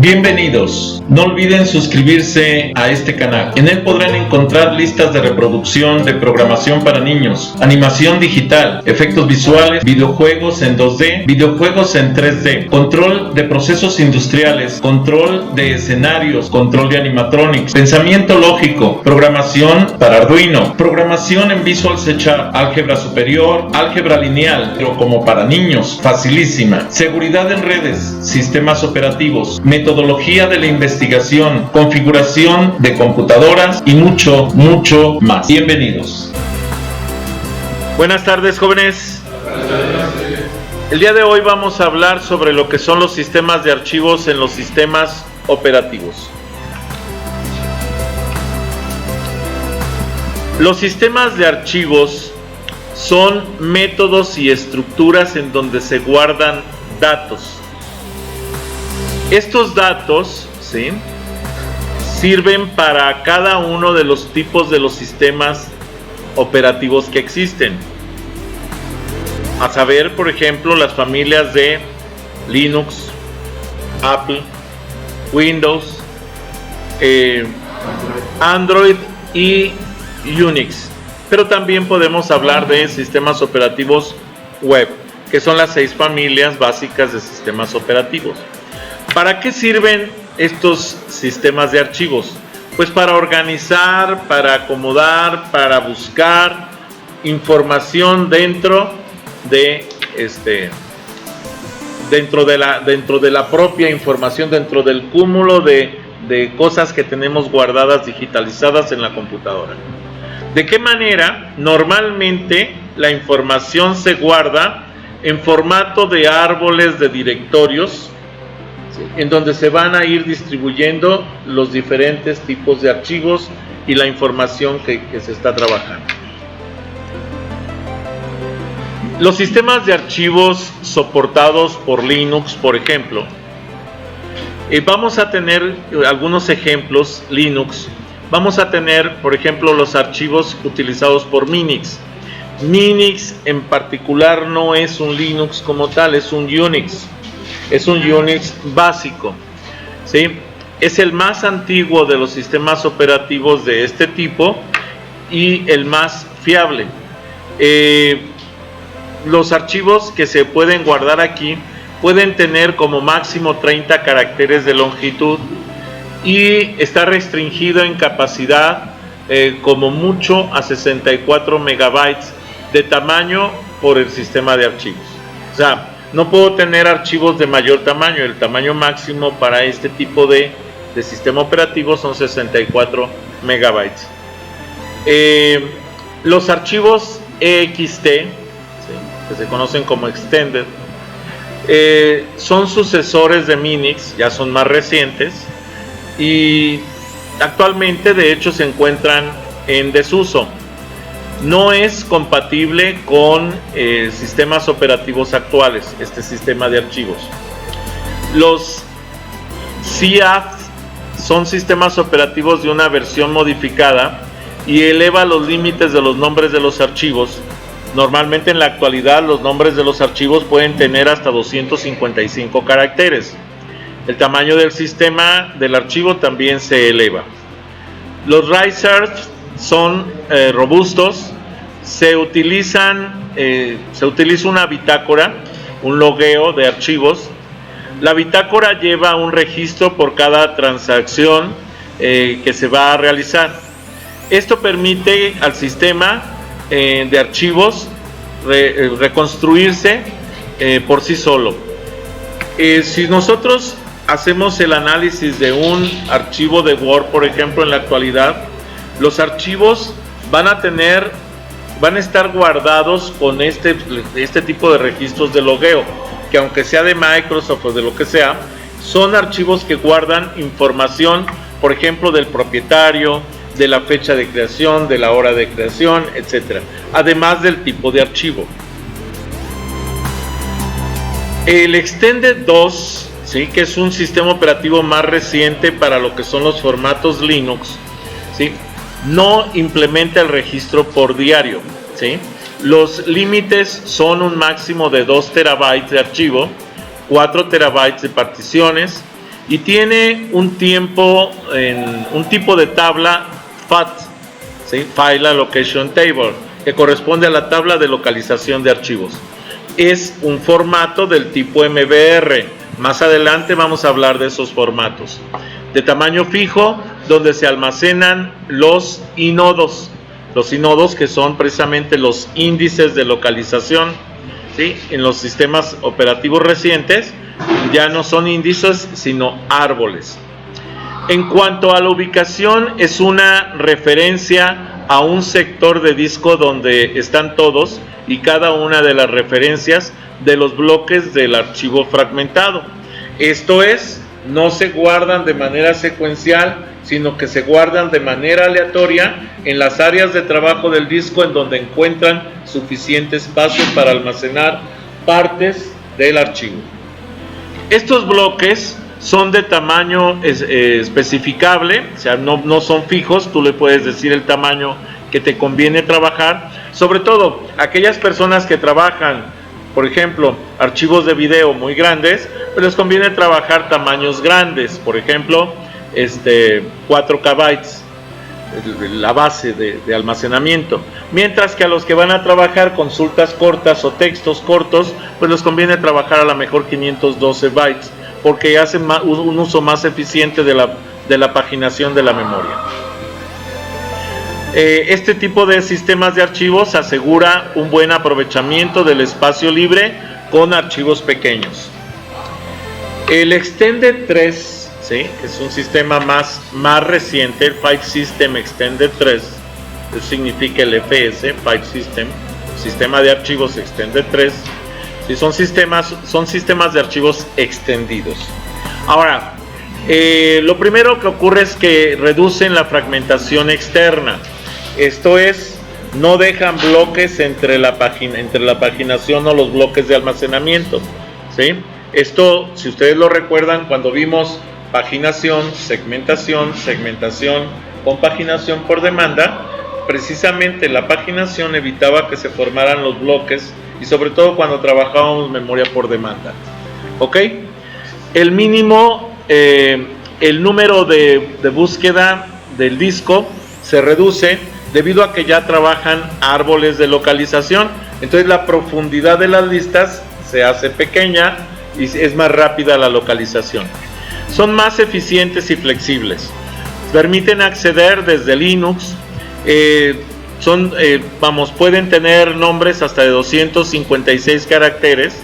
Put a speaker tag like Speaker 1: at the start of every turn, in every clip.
Speaker 1: Bienvenidos. No olviden suscribirse a este canal. En él podrán encontrar listas de reproducción de programación para niños, animación digital, efectos visuales, videojuegos en 2D, videojuegos en 3D, control de procesos industriales, control de escenarios, control de animatronics, pensamiento lógico, programación para Arduino, programación en Visual C#, álgebra superior, álgebra lineal, pero como para niños, facilísima, seguridad en redes, sistemas operativos, metodología de la investigación, configuración de computadoras y mucho más. Bienvenidos.
Speaker 2: Buenas tardes, jóvenes. El día de hoy vamos a hablar sobre lo que son los sistemas de archivos en los sistemas operativos. Los sistemas de archivos son métodos y estructuras en donde se guardan datos. Estos datos, ¿sí?, sirven para cada uno de los tipos de los sistemas operativos que existen. A saber, por ejemplo, las familias de Linux, Apple, Windows, Android y Unix. Pero también podemos hablar de sistemas operativos web, que son las 6 familias básicas de sistemas operativos. ¿Para qué sirven estos sistemas de archivos? Pues para organizar, para acomodar, para buscar información dentro de la propia información, dentro del cúmulo de cosas que tenemos guardadas, digitalizadas en la computadora. ¿De qué manera? Normalmente la información se guarda en formato de árboles de directorios, en donde se van a ir distribuyendo los diferentes tipos de archivos y la información que se está trabajando. Los sistemas de archivos soportados por Linux, por ejemplo, vamos a tener algunos ejemplos. Linux, vamos a tener, por ejemplo, los archivos utilizados por Minix. Minix en particular no es un Linux como tal, es un Unix. Es un Unix básico, ¿sí? Es el más antiguo de los sistemas operativos de este tipo y el más fiable. Los archivos que se pueden guardar aquí pueden tener como máximo 30 caracteres de longitud y está restringido en capacidad como mucho a 64 megabytes de tamaño por el sistema de archivos. O sea, no puedo tener archivos de mayor tamaño. El tamaño máximo para este tipo de sistema operativo son 64 megabytes. Los archivos EXT, ¿sí?, que se conocen como Extended, son sucesores de Minix, ya son más recientes y actualmente de hecho se encuentran en desuso. No es compatible con sistemas operativos actuales, este sistema de archivos. Los CIAF son sistemas operativos de una versión modificada y eleva los límites de los nombres de los archivos. Normalmente en la actualidad los nombres de los archivos pueden tener hasta 255 caracteres. El tamaño del sistema del archivo también se eleva. Los risers son robustos. Se utiliza una bitácora, un logueo de archivos. La bitácora lleva un registro por cada transacción que se va a realizar. Esto permite al sistema de archivos reconstruirse por sí solo. Si nosotros hacemos el análisis de un archivo de Word, por ejemplo, en la actualidad, los archivos van a estar guardados con este tipo de registros de logueo, que aunque sea de Microsoft o de lo que sea, son archivos que guardan información, por ejemplo, del propietario, de la fecha de creación, de la hora de creación, etc. Además del tipo de archivo. El Extended 2, ¿sí?, que es un sistema operativo más reciente para lo que son los formatos Linux, ¿sí?, no implementa el registro por diario, ¿sí? Los límites son un máximo de 2 terabytes de archivo, 4 terabytes de particiones y tiene un tipo de tabla FAT, ¿sí? File Allocation Table, que corresponde a la tabla de localización de archivos. Es un formato del tipo MBR. Más adelante vamos a hablar de esos formatos. De tamaño fijo, donde se almacenan los inodos. Los inodos, que son precisamente los índices de localización, ¿sí? En los sistemas operativos recientes ya no son índices, sino árboles. En cuanto a la ubicación, es una referencia a un sector de disco donde están todos y cada una de las referencias de los bloques del archivo fragmentado. Esto es, no se guardan de manera secuencial, sino que se guardan de manera aleatoria en las áreas de trabajo del disco en donde encuentran suficiente espacio para almacenar partes del archivo. Estos bloques son de tamaño especificable, o sea, no son fijos. Tú le puedes decir el tamaño que te conviene trabajar, sobre todo aquellas personas que trabajan, por ejemplo, archivos de video muy grandes, pues les conviene trabajar tamaños grandes, por ejemplo, 4K bytes, la base de almacenamiento, mientras que a los que van a trabajar consultas cortas o textos cortos, pues les conviene trabajar a lo mejor 512 bytes, porque hacen un uso más eficiente de la paginación de la memoria. Este tipo de sistemas de archivos asegura un buen aprovechamiento del espacio libre con archivos pequeños. El Extended 3, ¿sí?, que es un sistema más reciente, el File System Extended 3, eso significa el FS, File System, Sistema de Archivos Extended 3, ¿sí? Son sistemas de archivos extendidos. Ahora, lo primero que ocurre es que reducen la fragmentación externa. Esto es, no dejan bloques entre la paginación o los bloques de almacenamiento, ¿sí? Esto, si ustedes lo recuerdan, cuando vimos paginación, segmentación, compaginación por demanda, precisamente la paginación evitaba que se formaran los bloques, y sobre todo cuando trabajábamos memoria por demanda. ¿Ok? El mínimo, el número de búsqueda del disco se reduce debido a que ya trabajan árboles de localización. Entonces la profundidad de las listas se hace pequeña y es más rápida la localización. Son más eficientes y flexibles. Permiten acceder desde Linux. Pueden tener nombres hasta de 256 caracteres.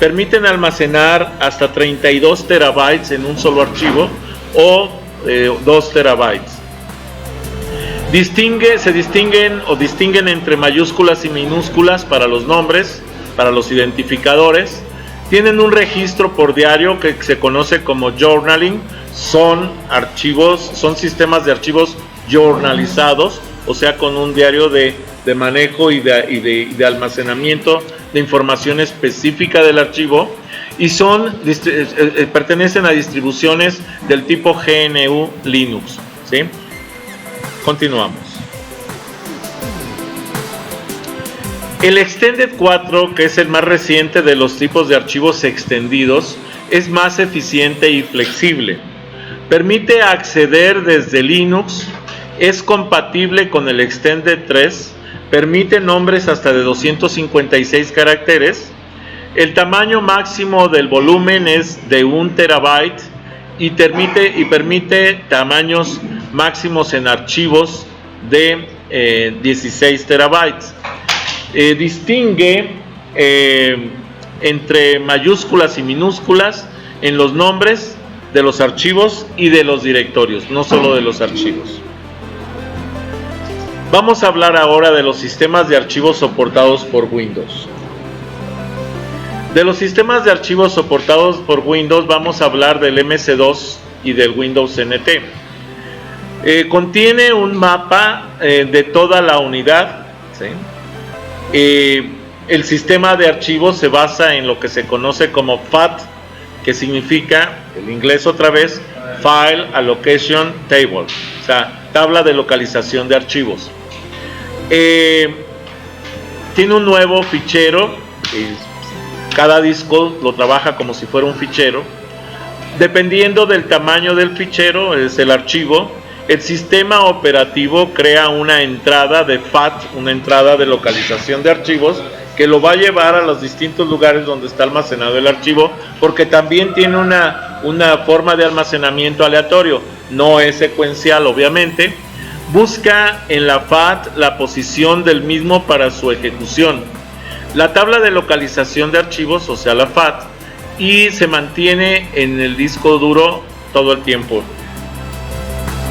Speaker 2: Permiten almacenar hasta 32 terabytes en un solo archivo o 2 terabytes. Se distinguen entre mayúsculas y minúsculas para los nombres, para los identificadores. Tienen un registro por diario que se conoce como journaling. Son sistemas de archivos journalizados, o sea, con un diario de manejo y de almacenamiento de información específica del archivo, y pertenecen a distribuciones del tipo GNU Linux, ¿sí? Continuamos. El Extended 4, que es el más reciente de los tipos de archivos extendidos, es más eficiente y flexible. Permite acceder desde Linux, es compatible con el Extended 3, permite nombres hasta de 256 caracteres, el tamaño máximo del volumen es de 1 terabyte y permite tamaños máximos en archivos de 16 terabytes. Distingue entre mayúsculas y minúsculas en los nombres de los archivos y de los directorios, no solo de los archivos. Vamos a hablar ahora de los sistemas de archivos soportados por Windows. De los sistemas de archivos soportados por Windows vamos a hablar del MS2 y del Windows NT. Contiene un mapa de toda la unidad, ¿sí? El sistema de archivos se basa en lo que se conoce como FAT, que significa, el inglés otra vez, File Allocation Table, o sea, tabla de localización de archivos. Tiene un nuevo fichero, cada disco lo trabaja como si fuera un fichero. Dependiendo del tamaño del fichero, es el archivo, el sistema operativo crea una entrada de FAT, una entrada de localización de archivos, que lo va a llevar a los distintos lugares donde está almacenado el archivo, porque también tiene una forma de almacenamiento aleatorio, no es secuencial obviamente. Busca en la FAT la posición del mismo para su ejecución. La tabla de localización de archivos, o sea la FAT, y se mantiene en el disco duro todo el tiempo.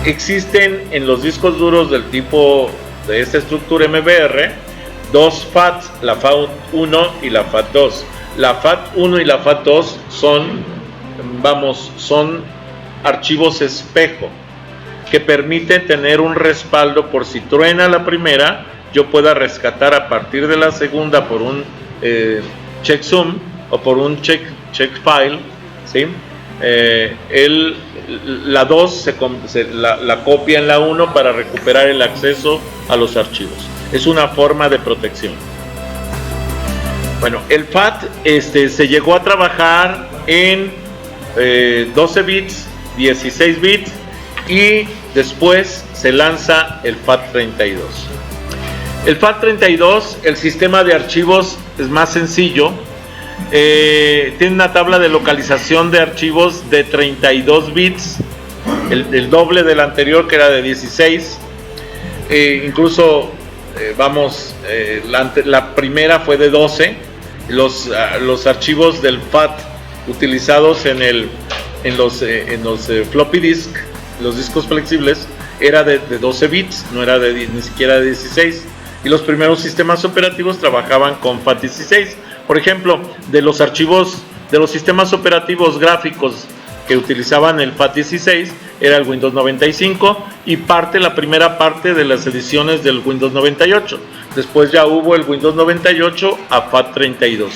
Speaker 2: Existen en los discos duros del tipo de esta estructura MBR dos FATs, la FAT1 y la FAT2. La FAT1 y la FAT2 son archivos espejo que permiten tener un respaldo por si truena la primera, yo pueda rescatar a partir de la segunda por un checksum o por un check file, ¿sí? La 2 la copia en la 1 para recuperar el acceso a los archivos. Es una forma de protección. Bueno, el FAT se llegó a trabajar en 12 bits, 16 bits y después se lanza el FAT32. El FAT32, el sistema de archivos es más sencillo. Tiene una tabla de localización de archivos de 32 bits, el doble del anterior que era de 16. Incluso la primera fue de 12. Los archivos del FAT utilizados en los floppy disk, los discos flexibles, era de 12 bits, no era ni siquiera de 16. Y los primeros sistemas operativos trabajaban con FAT16. Por ejemplo, de los archivos de los sistemas operativos gráficos que utilizaban el FAT16 era el Windows 95 y la primera parte de las ediciones del Windows 98. Después ya hubo el Windows 98 a FAT32.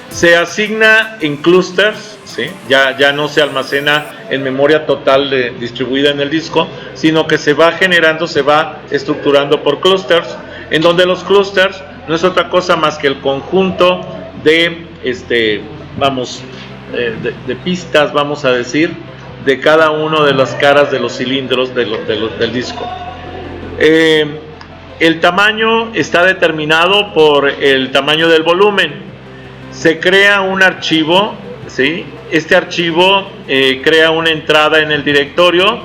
Speaker 2: Se asigna en clusters, ¿sí? Ya no se almacena en memoria total distribuida en el disco, sino que se va generando, se va estructurando por clusters, en donde los clusters no es otra cosa más que el conjunto de pistas, vamos a decir, de cada uno de las caras de los cilindros del disco. El tamaño está determinado por el tamaño del volumen. Se crea un archivo, ¿sí? Este archivo crea una entrada en el directorio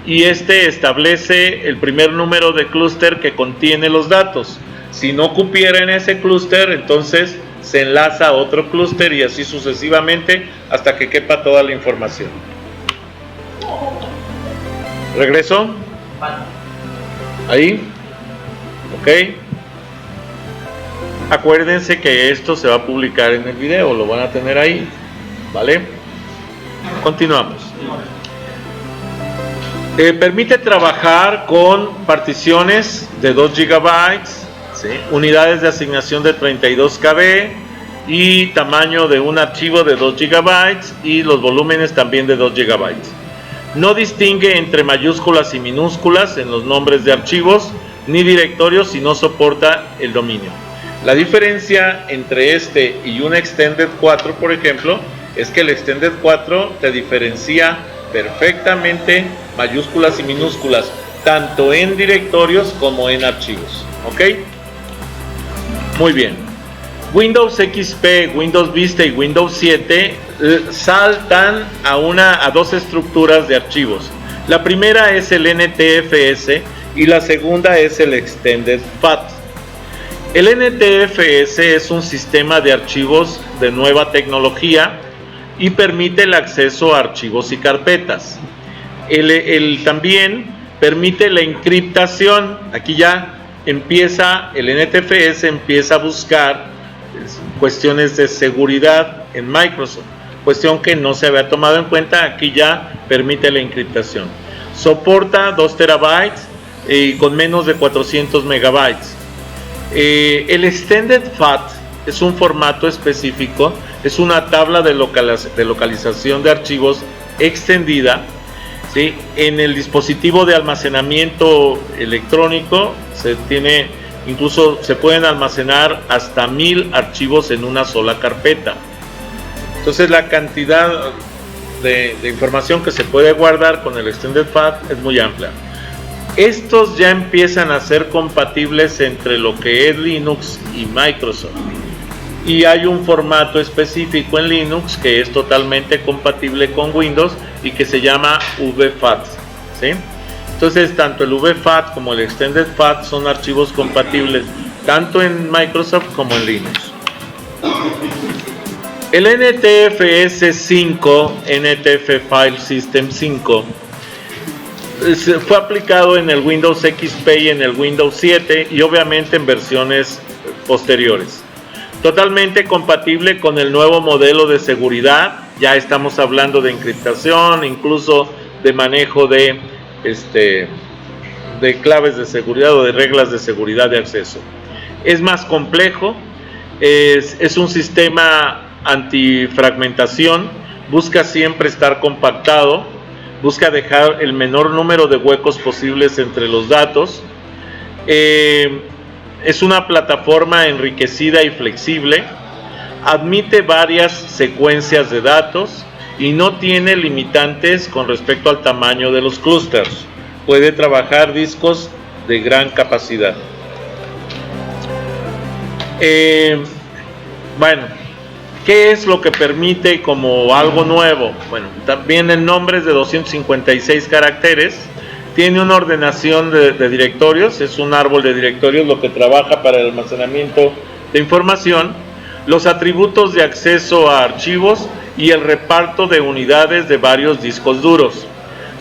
Speaker 2: y establece el primer número de clúster que contiene los datos. Si no cupiera en ese clúster, entonces se enlaza a otro clúster y así sucesivamente hasta que quepa toda la información. ¿Regreso? Ahí. Ok. Acuérdense que esto se va a publicar en el video, lo van a tener ahí. ¿Vale? Continuamos. Permite trabajar con particiones de 2 GB, ¿sí? Unidades de asignación de 32 KB y tamaño de un archivo de 2 GB y los volúmenes también de 2 GB. No distingue entre mayúsculas y minúsculas en los nombres de archivos ni directorios y no soporta el dominio. La diferencia entre y un Extended 4, por ejemplo, es que el Extended 4 te diferencia perfectamente mayúsculas y minúsculas, tanto en directorios como en archivos. ¿Ok? Muy bien. Windows XP, Windows Vista y Windows 7 saltan a 2 estructuras de archivos. La primera es el NTFS y la segunda es el Extended FAT. El NTFS es un sistema de archivos de nueva tecnología y permite el acceso a archivos y carpetas. También permite la encriptación. Aquí ya empieza el NTFS empieza a buscar cuestiones de seguridad en Microsoft, cuestión que no se había tomado en cuenta. Aquí ya permite la encriptación. Soporta 2 terabytes y con menos de 400 megabytes. El Extended FAT es un formato específico, es una tabla de localización de archivos extendida, ¿sí? En el dispositivo de almacenamiento electrónico incluso se pueden almacenar hasta 1000 archivos en una sola carpeta. Entonces la cantidad de información que se puede guardar con el Extended FAT es muy amplia. Estos ya empiezan a ser compatibles entre lo que es Linux y Microsoft. Y hay un formato específico en Linux que es totalmente compatible con Windows y que se llama VFAT, ¿sí? Entonces, tanto el VFAT como el Extended FAT son archivos compatibles tanto en Microsoft como en Linux. El NTFS 5, NTF File System 5, fue aplicado en el Windows XP y en el Windows 7 y obviamente en versiones posteriores. Totalmente compatible con el nuevo modelo de seguridad. Ya estamos hablando de encriptación, incluso de manejo de claves de seguridad o de reglas de seguridad de acceso. Es más complejo, es un sistema antifragmentación, busca siempre estar compactado, busca dejar el menor número de huecos posibles entre los datos. Es una plataforma enriquecida y flexible, admite varias secuencias de datos y no tiene limitantes con respecto al tamaño de los clústeres. Puede trabajar discos de gran capacidad. Bueno, ¿qué es lo que permite como algo nuevo? Bueno, también el nombre es de 256 caracteres. Tiene una ordenación de directorios, es un árbol de directorios lo que trabaja para el almacenamiento de información, los atributos de acceso a archivos y el reparto de unidades de varios discos duros.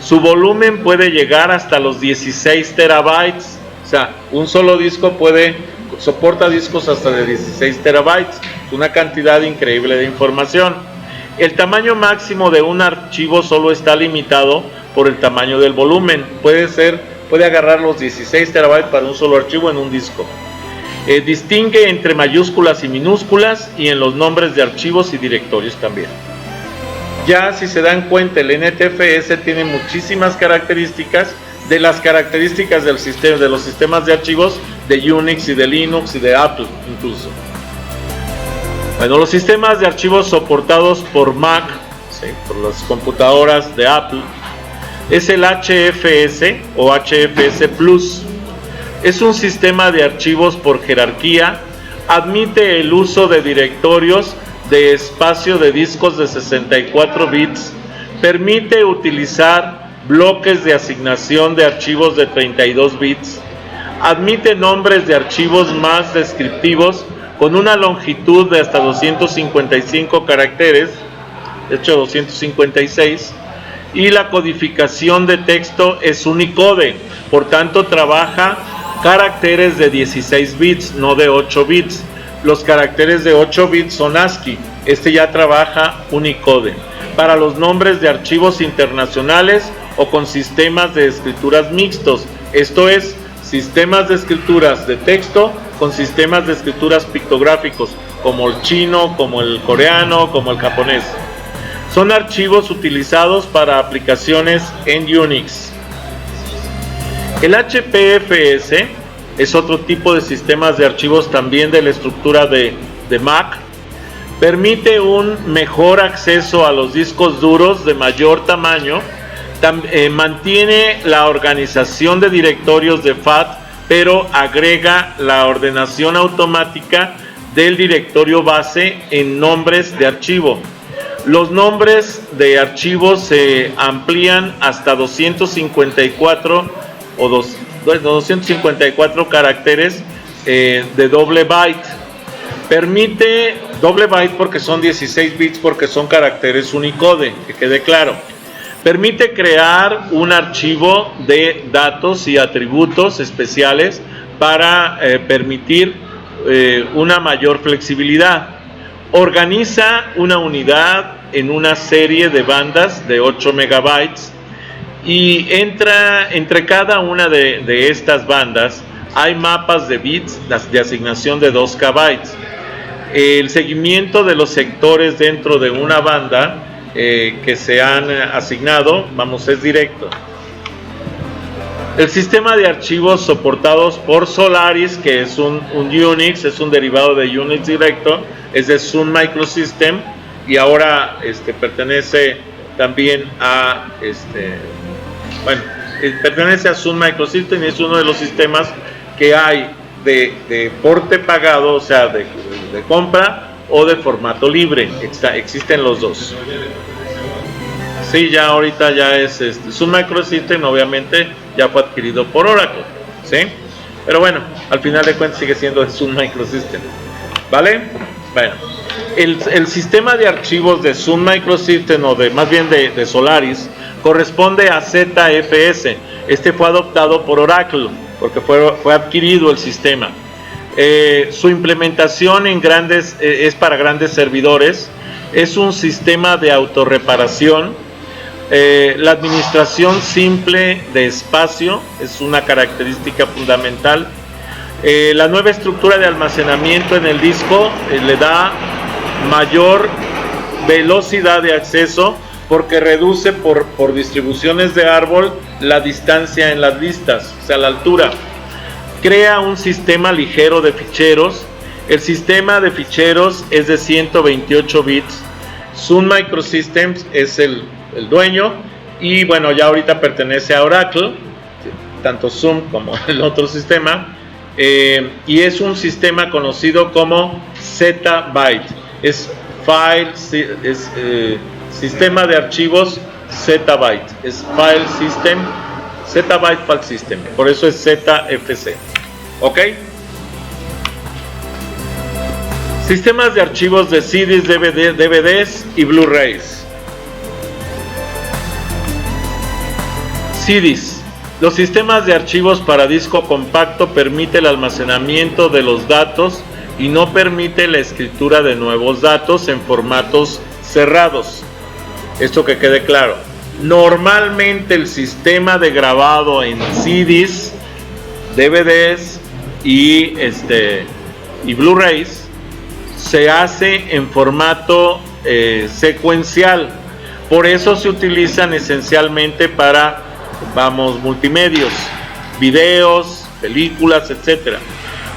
Speaker 2: Su volumen puede llegar hasta los 16 terabytes, o sea, un solo disco soporta discos hasta de 16 terabytes, una cantidad increíble de información. El tamaño máximo de un archivo solo está limitado por el tamaño del volumen. Puede agarrar los 16 terabytes para un solo archivo en un disco. Distingue entre mayúsculas y minúsculas y en los nombres de archivos y directorios también. Ya si se dan cuenta, el NTFS tiene muchísimas características de las características del sistema, de los sistemas de archivos de Unix y de Linux y de Apple incluso. Bueno, los sistemas de archivos soportados por Mac, ¿sí?, por las computadoras de Apple, es el HFS o HFS Plus. Es un sistema de archivos por jerarquía, admite el uso de directorios de espacio de discos de 64 bits, permite utilizar bloques de asignación de archivos de 32 bits, admite nombres de archivos más descriptivos con una longitud de hasta 255 caracteres, de hecho 256, y la codificación de texto es Unicode, por tanto trabaja caracteres de 16 bits, no de 8 bits. Los caracteres de 8 bits son ASCII, este ya trabaja Unicode. Para los nombres de archivos internacionales o con sistemas de escrituras mixtos, esto es, sistemas de escrituras de texto con sistemas de escrituras pictográficos, como el chino, como el coreano, como el japonés. Son archivos utilizados para aplicaciones en Unix. El HPFS es otro tipo de sistemas de archivos también de la estructura de Mac. Permite un mejor acceso a los discos duros de mayor tamaño. Mantiene la organización de directorios de FAT, pero agrega la ordenación automática del directorio base en nombres de archivo. Los nombres de archivos se amplían hasta 254 caracteres de doble byte. Permite doble byte porque son 16 bits, porque son caracteres Unicode, que quede claro. Permite crear un archivo de datos y atributos especiales para permitir una mayor flexibilidad. Organiza una unidad en una serie de bandas de 8 megabytes y entre cada una de estas bandas hay mapas de bits de asignación de 2 KB. El seguimiento de los sectores dentro de una banda que se han asignado, es directo. El sistema de archivos soportados por Solaris, que es un Unix, es un derivado de Unix directo, es de Sun Microsystem y ahora pertenece también a pertenece a Sun Microsystems y es uno de los sistemas que hay de porte pagado, o sea, de compra o de formato libre. Existen los dos. Sí, ya ahorita ya es Sun Microsystems, obviamente ya fue adquirido por Oracle, ¿sí? Pero bueno, al final de cuentas sigue siendo Sun Microsystems, ¿vale? Bueno, el sistema de archivos de Sun Microsystems, o más bien de Solaris, corresponde a ZFS. Este fue adoptado por Oracle porque fue adquirido el sistema. Su implementación es para grandes servidores. Es un sistema de autorreparación. La administración simple de espacio es una característica fundamental. La nueva estructura de almacenamiento en el disco le da mayor velocidad de acceso porque reduce por distribuciones de árbol la distancia en las listas, o sea, la altura. Crea un sistema ligero de ficheros. El sistema de ficheros es de 128 bits. Sun Microsystems es el dueño y bueno, ya ahorita pertenece a Oracle, tanto Sun como el otro sistema, y es un sistema conocido como Zettabyte. Es sistema de archivos Zettabyte, es File System, Zettabyte File System, por eso es ZFS. ¿Ok? Sistemas de archivos de CDs, DVDs y Blu-rays. CDs. Los sistemas de archivos para disco compacto permite el almacenamiento de los datos y no permite la escritura de nuevos datos en formatos cerrados. Esto que quede claro. Normalmente el sistema de grabado en CDs, DVDs y Blu-rays se hace en formato secuencial. Por eso se utilizan esencialmente para, multimedios, videos, películas, etcétera.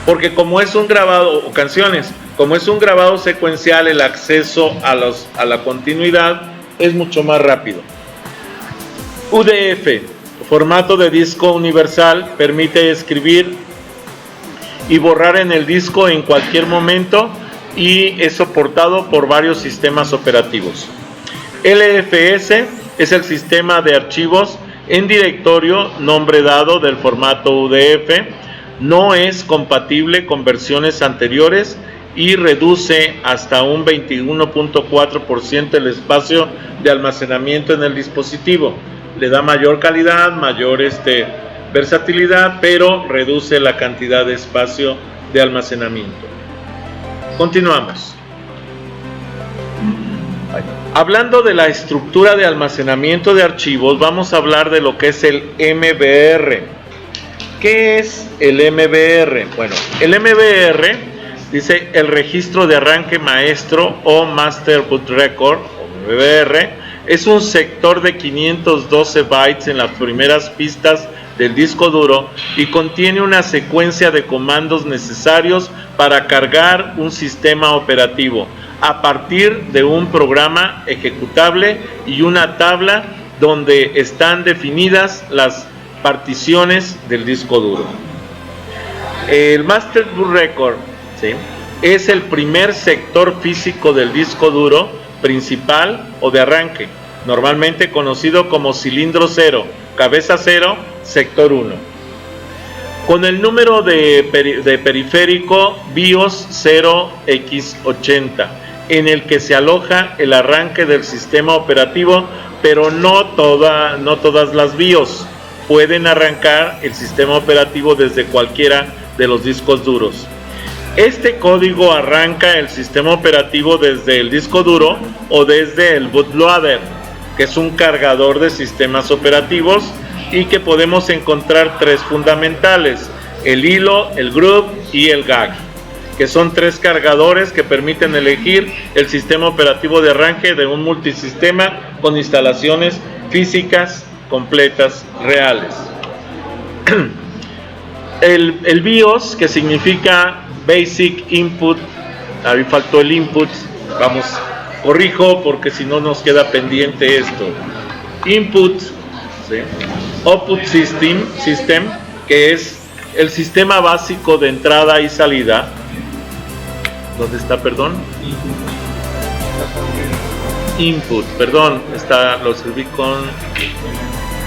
Speaker 2: Porque como es un grabado, o canciones, como es un grabado secuencial, el acceso a la continuidad es mucho más rápido. UDF, formato de disco universal, permite escribir y borrar en el disco en cualquier momento y es soportado por varios sistemas operativos. LFS es el sistema de archivos en directorio, nombre dado del formato UDF. No es compatible con versiones anteriores y reduce hasta un 21.4% el espacio de almacenamiento en el dispositivo. Le da mayor calidad, mayor versatilidad, pero reduce la cantidad de espacio de almacenamiento. Continuamos. Hablando de la estructura de almacenamiento de archivos, vamos a hablar de lo que es el MBR. ¿Qué es el MBR? Bueno, el MBR dice el registro de arranque maestro o Master Boot Record, o MBR, es un sector de 512 bytes en las primeras pistas del disco duro y contiene una secuencia de comandos necesarios para cargar un sistema operativo a partir de un programa ejecutable y una tabla donde están definidas las particiones del disco duro. El Master Boot Record, ¿sí?, es el primer sector físico del disco duro principal o de arranque, normalmente conocido como cilindro 0, cabeza 0, sector 1. Con el número de periférico BIOS 0x80, en el que se aloja el arranque del sistema operativo, pero no todas las BIOS pueden arrancar el sistema operativo desde cualquiera de los discos duros. Este código arranca el sistema operativo desde el disco duro o desde el bootloader, que es un cargador de sistemas operativos y que podemos encontrar tres fundamentales: el hilo, el group y el gag, que son tres cargadores que permiten elegir el sistema operativo de arranque de un multisistema con instalaciones físicas completas reales. El BIOS, que significa Basic Input, ahí faltó el input, vamos Corrijo porque si no nos queda pendiente esto. Input, ¿sí? Output system, que es el sistema básico de entrada y salida. ¿Dónde está, perdón? Input, perdón, lo escribí con...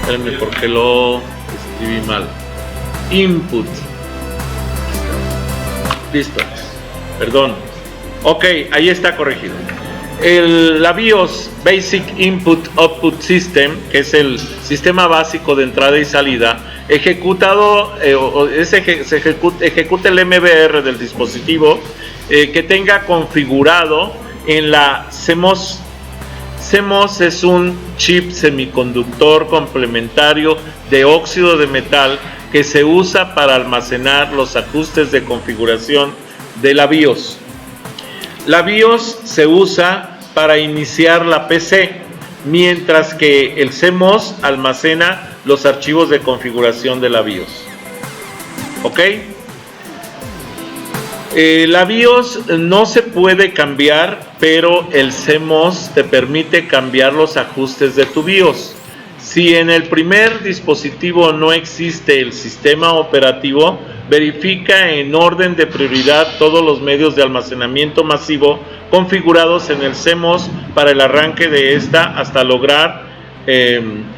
Speaker 2: Espérenme porque lo escribí mal. Input. Listo. Perdón. Ok, ahí está corregido. La BIOS, Basic Input Output System, que es el sistema básico de entrada y salida, ejecuta el MBR del dispositivo que tenga configurado en la CMOS. CMOS es un chip semiconductor complementario de óxido de metal que se usa para almacenar los ajustes de configuración de la BIOS. La BIOS se usa para iniciar la PC, mientras que el CMOS almacena los archivos de configuración de la BIOS. ¿Ok? La BIOS no se puede cambiar, pero el CMOS te permite cambiar los ajustes de tu BIOS. Si en el primer dispositivo no existe el sistema operativo, verifica en orden de prioridad todos los medios de almacenamiento masivo configurados en el CMOS para el arranque de esta hasta lograr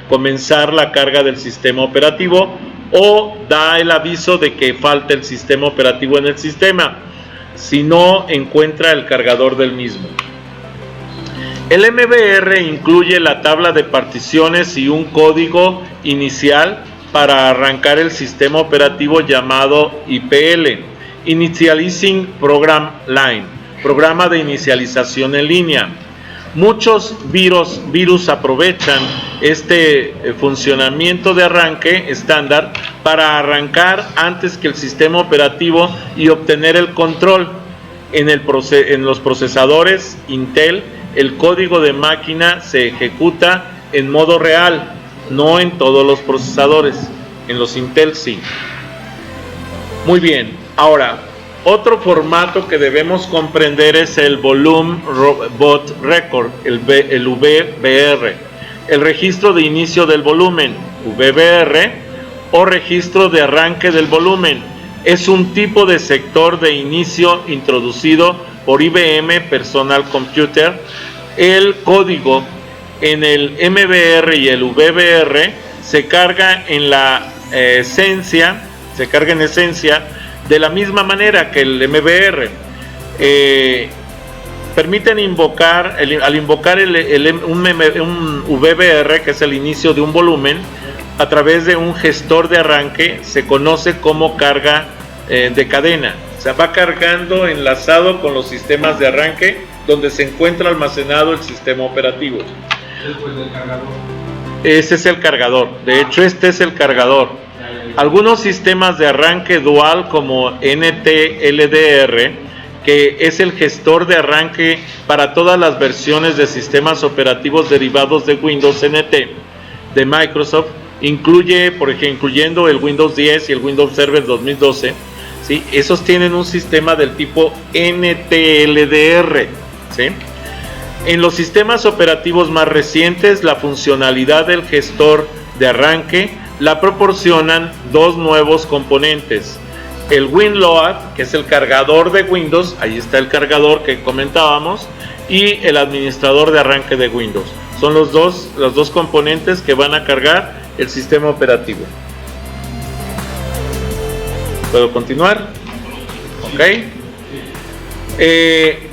Speaker 2: comenzar la carga del sistema operativo, o da el aviso de que falta el sistema operativo en el sistema si no encuentra el cargador del mismo. El MBR incluye la tabla de particiones y un código inicial para arrancar el sistema operativo llamado IPL, Initializing Program Line, programa de inicialización en línea. Muchos virus aprovechan este funcionamiento de arranque estándar para arrancar antes que el sistema operativo y obtener el control. En los procesadores Intel, el código de máquina se ejecuta en modo real, no en todos los procesadores. En los Intel sí. Muy bien, ahora otro formato que debemos comprender es el Volume Boot Record, el VBR, el registro de inicio del volumen, VBR, o registro de arranque del volumen. Es un tipo de sector de inicio introducido por IBM Personal Computer. El código en el MBR y el VBR se carga en esencia de la misma manera que el MBR. Permiten invocar, al invocar un VBR, que es el inicio de un volumen, a través de un gestor de arranque, se conoce como carga de cadena. O sea, va cargando enlazado con los sistemas de arranque donde se encuentra almacenado el sistema operativo.
Speaker 3: Después del cargador.
Speaker 2: Ese es el cargador. De hecho, este es el cargador. Algunos sistemas de arranque dual como NTLDR, que es el gestor de arranque para todas las versiones de sistemas operativos derivados de Windows NT de Microsoft, incluyendo el Windows 10 y el Windows Server 2012, ¿sí? Esos tienen un sistema del tipo NTLDR, ¿sí? En los sistemas operativos más recientes, la funcionalidad del gestor de arranque la proporcionan dos nuevos componentes: el WinLoad, que es el cargador de Windows, ahí está el cargador que comentábamos, y el administrador de arranque de Windows. Son los dos componentes que van a cargar el sistema operativo. ¿Puedo continuar? Ok.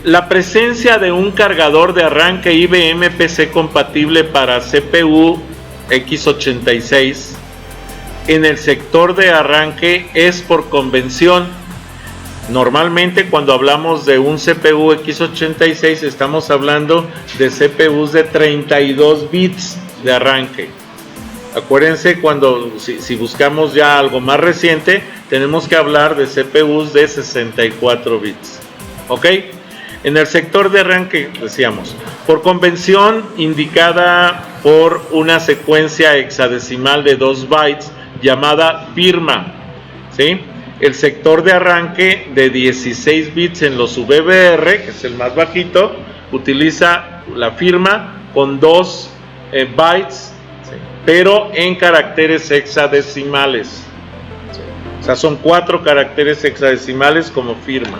Speaker 2: La presencia de un cargador de arranque IBM PC compatible para CPU x86 en el sector de arranque es por convención. Normalmente cuando hablamos de un CPU x86 estamos hablando de CPUs de 32 bits de arranque. Acuérdense, si buscamos ya algo más reciente, tenemos que hablar de CPUs de 64 bits. ¿Ok? En el sector de arranque, decíamos, por convención indicada por una secuencia hexadecimal de 2 bytes llamada firma, ¿sí? El sector de arranque de 16 bits en los VBR, que es el más bajito, utiliza la firma con 2 bytes, ¿sí? Pero en caracteres hexadecimales, ¿sí? O sea, son 4 caracteres hexadecimales como firma.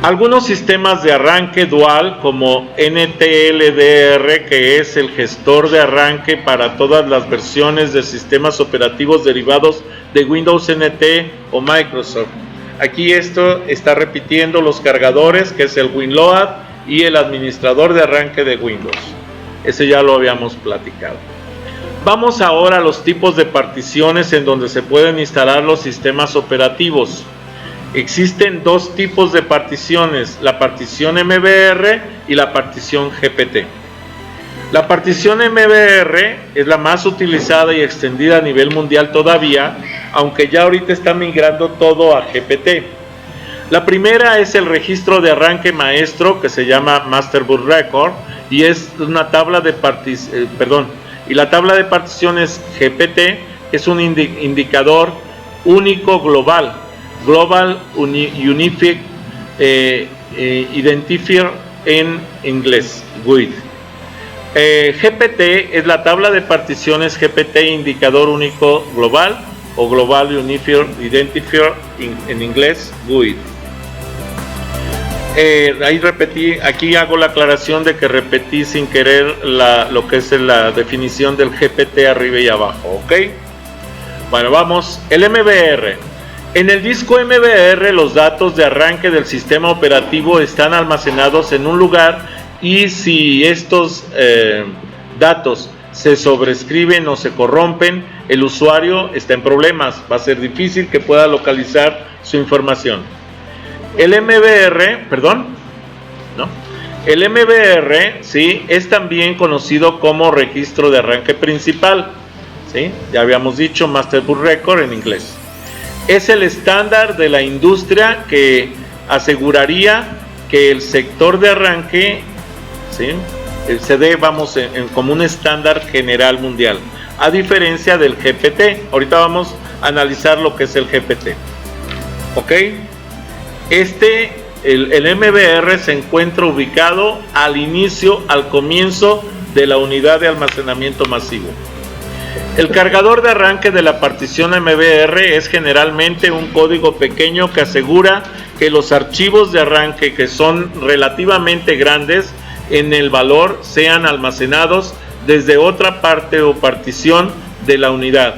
Speaker 2: Algunos sistemas de arranque dual como NTLDR, que es el gestor de arranque para todas las versiones de sistemas operativos derivados de Windows NT o Microsoft. Aquí esto está repitiendo los cargadores, que es el WinLoad y el administrador de arranque de Windows. Ese ya lo habíamos platicado. Vamos ahora a los tipos de particiones en donde se pueden instalar los sistemas operativos. Existen 2 tipos de particiones, la partición MBR y la partición GPT. La partición MBR es la más utilizada y extendida a nivel mundial todavía, aunque ya ahorita está migrando todo a GPT. La primera es el registro de arranque maestro, que se llama Master Boot Record, y es una tabla de y la tabla de particiones GPT, que es un indicador único global. Global Unified Identifier en inglés, GUID. GPT es la tabla de particiones GPT indicador único global o Global Unified Identifier en inglés, GUID. Ahí repetí, aquí hago la aclaración de que repetí sin querer lo que es la definición del GPT arriba y abajo, ¿ok? Bueno, vamos, el MBR. En el disco MBR los datos de arranque del sistema operativo están almacenados en un lugar y si estos datos se sobrescriben o se corrompen, el usuario está en problemas, va a ser difícil que pueda localizar su información. El MBR, el MBR, ¿sí?, es también conocido como registro de arranque principal, ¿sí? Ya habíamos dicho Master Boot Record en inglés. Es el estándar de la industria que aseguraría que el sector de arranque, ¿sí?, se dé, como un estándar general mundial, a diferencia del GPT. Ahorita vamos a analizar lo que es el GPT. ¿Ok? El MBR se encuentra ubicado al comienzo de la unidad de almacenamiento masivo. El cargador de arranque de la partición MBR es generalmente un código pequeño que asegura que los archivos de arranque, que son relativamente grandes en el valor, sean almacenados desde otra parte o partición de la unidad.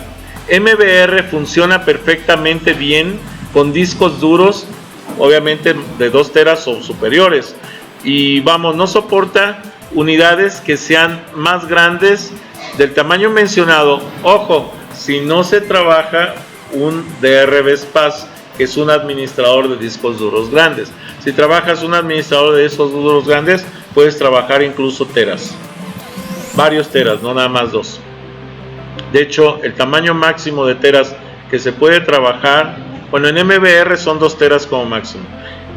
Speaker 2: MBR funciona perfectamente bien con discos duros, obviamente de 2 teras o superiores, y no soporta unidades que sean más grandes del tamaño mencionado. Ojo, si no se trabaja un DRVSPAS, que es un administrador de discos duros grandes. Si trabajas un administrador de discos duros grandes, puedes trabajar incluso teras, varios teras, no nada más 2. De hecho, el tamaño máximo de teras que se puede trabajar, en MBR son 2 teras como máximo.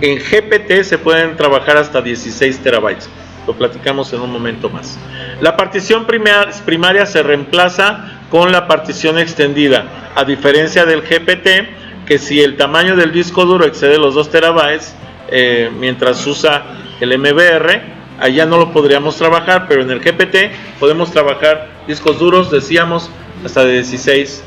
Speaker 2: En GPT se pueden trabajar hasta 16 terabytes. Lo platicamos en un momento más. La partición primaria se reemplaza con la partición extendida, a diferencia del GPT, que si el tamaño del disco duro excede los 2 terabytes, mientras usa el MBR, allá no lo podríamos trabajar, pero en el GPT podemos trabajar discos duros, decíamos, hasta de 16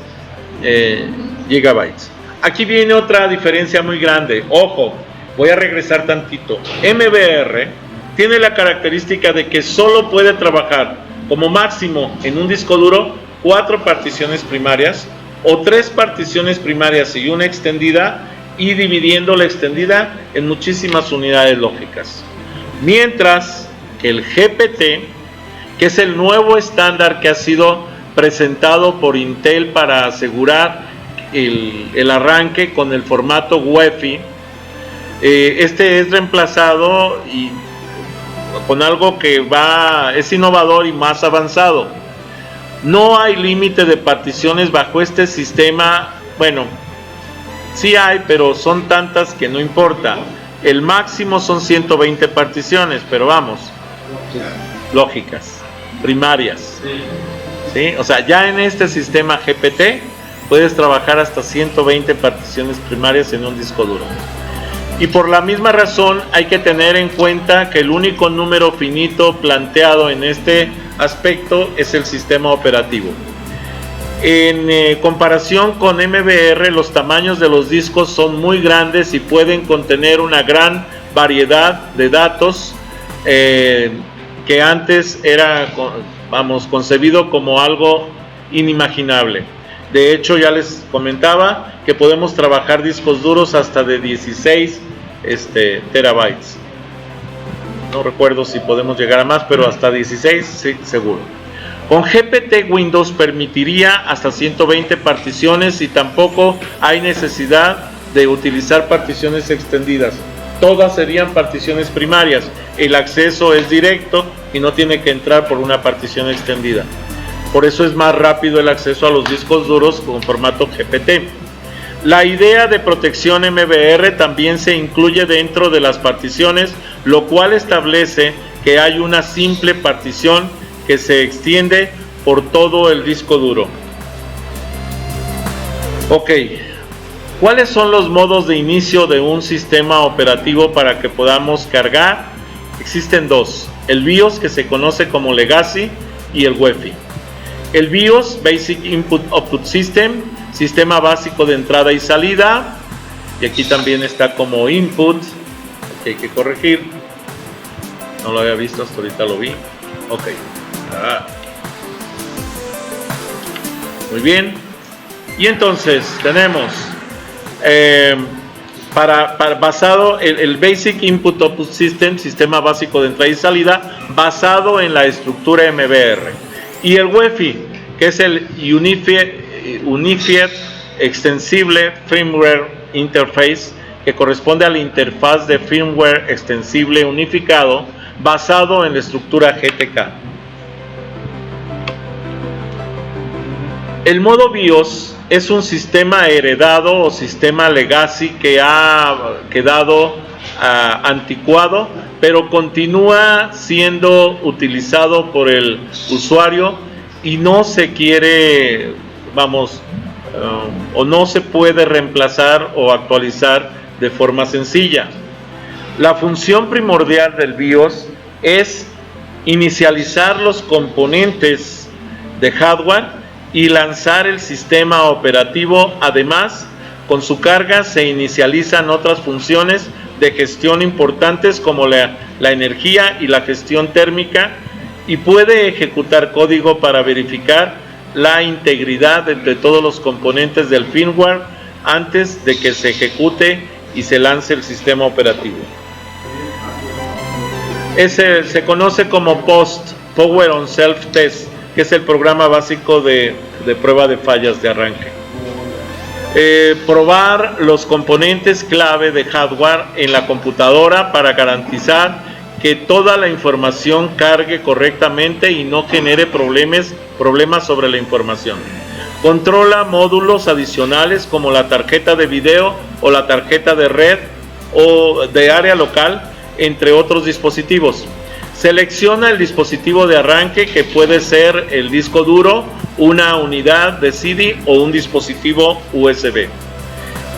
Speaker 2: gigabytes. Aquí viene otra diferencia muy grande. Ojo, voy a regresar tantito. MBR tiene la característica de que solo puede trabajar como máximo en un disco duro 4 particiones primarias o 3 particiones primarias y una extendida, y dividiendo la extendida en muchísimas unidades lógicas. Mientras que el GPT, que es el nuevo estándar que ha sido presentado por Intel para asegurar el arranque con el formato UEFI, este es reemplazado y con algo que es innovador y más avanzado. No hay límite de particiones bajo este sistema. Bueno, sí hay, pero son tantas que no importa. El máximo son 120 particiones, pero lógicas, primarias, ¿sí? O sea, ya en este sistema GPT puedes trabajar hasta 120 particiones primarias en un disco duro. Y por la misma razón hay que tener en cuenta que el único número finito planteado en este aspecto es el sistema operativo. En comparación con MBR, los tamaños de los discos son muy grandes y pueden contener una gran variedad de datos que antes era, concebido como algo inimaginable. De hecho, ya les comentaba que podemos trabajar discos duros hasta de 16 terabytes. No recuerdo si podemos llegar a más, pero hasta 16 sí, seguro. Con GPT, Windows permitiría hasta 120 particiones y tampoco hay necesidad de utilizar particiones extendidas. Todas serían particiones primarias. El acceso es directo y no tiene que entrar por una partición extendida. Por eso es más rápido el acceso a los discos duros con formato GPT. La idea de protección MBR también se incluye dentro de las particiones, lo cual establece que hay una simple partición que se extiende por todo el disco duro. Ok, ¿cuáles son los modos de inicio de un sistema operativo para que podamos cargar? Existen dos, el BIOS, que se conoce como Legacy, y el UEFI. El BIOS, Basic Input Output System, sistema básico de entrada y salida, y aquí también está como input, que hay que corregir, no lo había visto, hasta ahorita lo vi. Ok, muy bien. Y entonces tenemos basado el Basic Input Output System, sistema básico de entrada y salida, basado en la estructura MBR, y el UEFI, que es el Unified Extensible Firmware Interface, que corresponde a la interfaz de firmware extensible unificado basado en la estructura GTK. El modo BIOS es un sistema heredado o sistema legacy que ha quedado anticuado, pero continúa siendo utilizado por el usuario y no se quiere, o no se puede reemplazar o actualizar de forma sencilla. La función primordial del BIOS es inicializar los componentes de hardware y lanzar el sistema operativo. Además, con su carga se inicializan otras funciones de gestión importantes como la energía y la gestión térmica, y puede ejecutar código para verificar la integridad entre todos los componentes del firmware antes de que se ejecute y se lance el sistema operativo. Ese se conoce como POST, Power on Self Test, que es el programa básico de prueba de fallas de arranque. Probar los componentes clave de hardware en la computadora para garantizar que toda la información cargue correctamente y no genere problemas sobre la información. Controla módulos adicionales como la tarjeta de video o la tarjeta de red o de área local, entre otros dispositivos. Selecciona el dispositivo de arranque, que puede ser el disco duro, una unidad de CD o un dispositivo USB.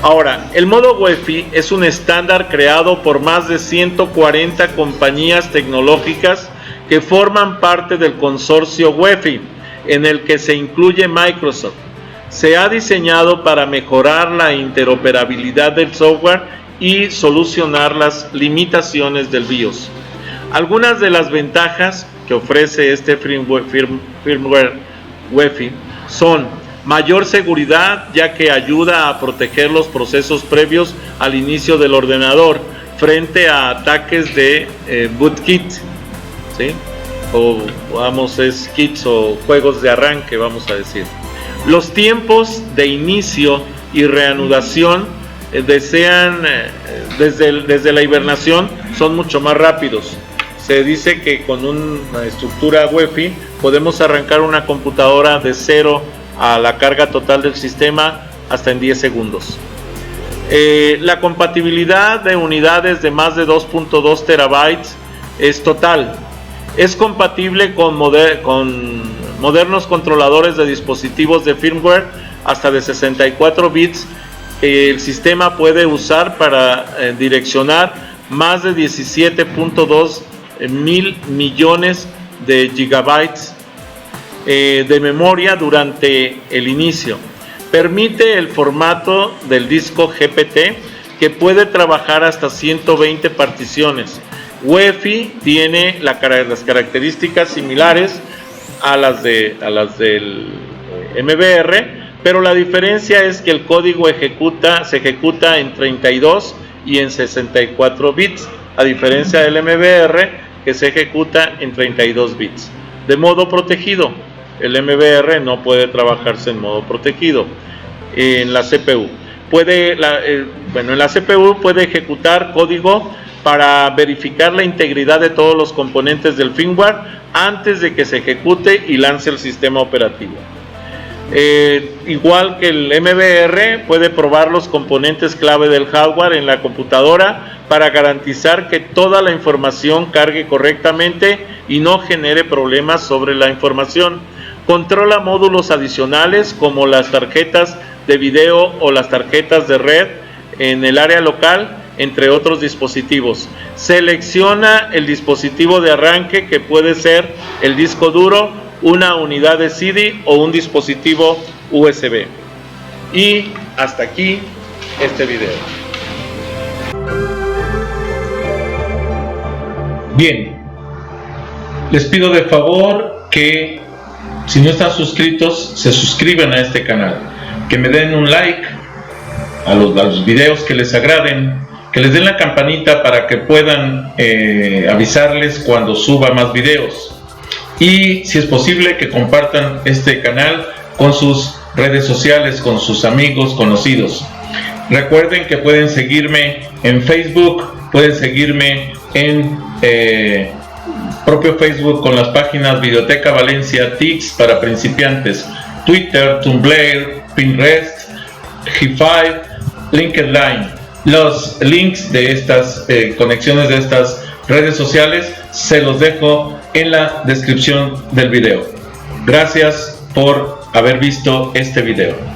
Speaker 2: Ahora, el modo UEFI es un estándar creado por más de 140 compañías tecnológicas que forman parte del consorcio UEFI, en el que se incluye Microsoft. Se ha diseñado para mejorar la interoperabilidad del software y solucionar las limitaciones del BIOS. Algunas de las ventajas que ofrece este firmware UEFI son mayor seguridad, ya que ayuda a proteger los procesos previos al inicio del ordenador frente a ataques de bootkit, ¿sí? O es kits o juegos de arranque, vamos a decir. Los tiempos de inicio y reanudación desde la hibernación son mucho más rápidos. Se dice que con una estructura UEFI podemos arrancar una computadora de 0 a la carga total del sistema hasta en 10 segundos. La compatibilidad de unidades de más de 2.2 terabytes es total. Es compatible con modernos controladores de dispositivos de firmware hasta de 64 bits el sistema puede usar para direccionar más de 17.2 mil millones de gigabytes de memoria durante el inicio. Permite el formato del disco GPT, que puede trabajar hasta 120 particiones. UEFI tiene las características similares a las del MBR, pero la diferencia es que el código se ejecuta en 32 y en 64 bits, a diferencia del MBR, que se ejecuta en 32 bits. De modo protegido, el MBR no puede trabajarse en modo protegido en la CPU. En la CPU puede ejecutar código para verificar la integridad de todos los componentes del firmware antes de que se ejecute y lance el sistema operativo. Igual que el MBR, puede probar los componentes clave del hardware en la computadora para garantizar que toda la información cargue correctamente y no genere problemas sobre la información. Controla módulos adicionales como las tarjetas de video o las tarjetas de red en el área local, entre otros dispositivos. Selecciona el dispositivo de arranque, que puede ser el disco duro, una unidad de CD o un dispositivo USB. Y hasta aquí este video.
Speaker 1: Bien, les pido de favor que, si no están suscritos, se suscriban a este canal, que me den un like a los videos que les agraden, que les den la campanita para que puedan avisarles cuando suba más videos, y si es posible que compartan este canal con sus redes sociales, con sus amigos, conocidos. Recuerden que pueden seguirme en Facebook, pueden seguirme en propio Facebook con las páginas Videoteca Valencia, TICS para principiantes, Twitter, Tumblr, Pinterest, G5, LinkedIn. Los links de estas conexiones de estas redes sociales se los dejo en la descripción del video. Gracias por haber visto este video.